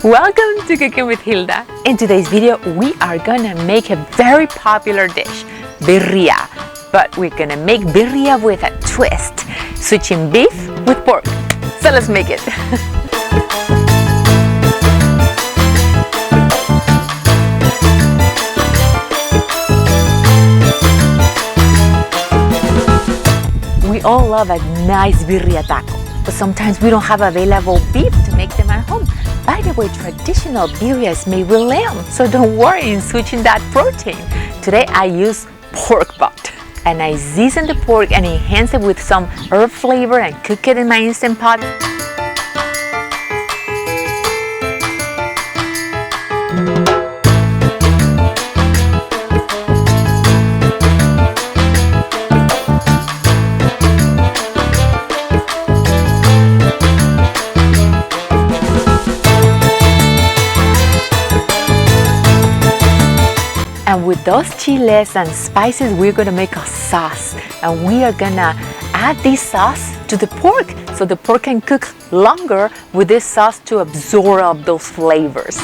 Welcome to Cooking with Hilda. In today's video, we are gonna make a very popular dish, birria. But we're gonna make birria with a twist, switching beef with pork. So let's make it. We all love a nice birria taco, but sometimes we don't have available beef to make them at home. By the way, traditional birria is made with lamb, so don't worry in switching that protein. Today I use pork butt, and I season the pork and enhance it with some herb flavor and cook it in my Instant Pot. And with those chiles and spices, we're gonna make a sauce. And we are gonna add this sauce to the pork so the pork can cook longer with this sauce to absorb those flavors.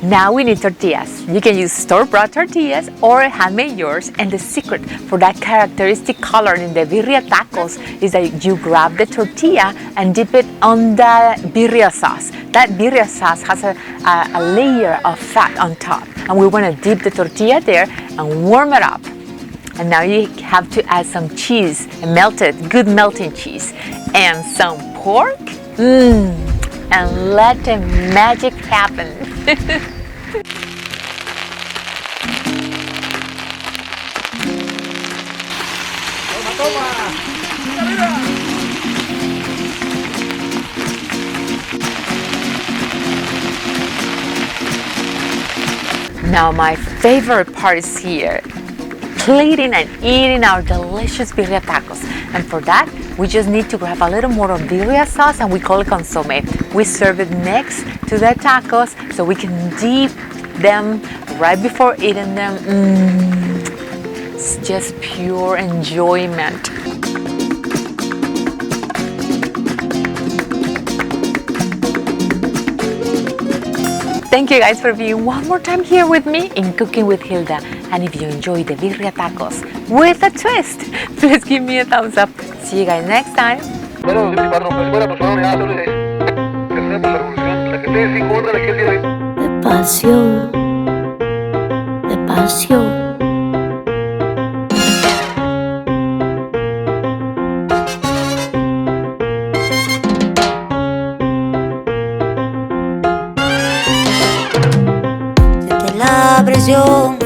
Now we need tortillas. You can use store-bought tortillas or handmade yours. And the secret for that characteristic color in the birria tacos is that you grab the tortilla and dip it on the birria sauce. That birria sauce has a layer of fat on top. And we want to dip the tortilla there and warm it up. And now you have to add some cheese, good melting cheese, and some pork. And let the magic happen. Now my favorite part is here, plating and eating our delicious birria tacos. And for that, we just need to grab a little more of birria sauce, and we call it consommé. We serve it next to the tacos so we can dip them right before eating them. It's just pure enjoyment. Thank you guys for being one more time here with me in Cooking with Hilda. And if you enjoy the birria tacos with a twist, please give me a thumbs up. See you guys next time. Despacio, despacio. Siente la presión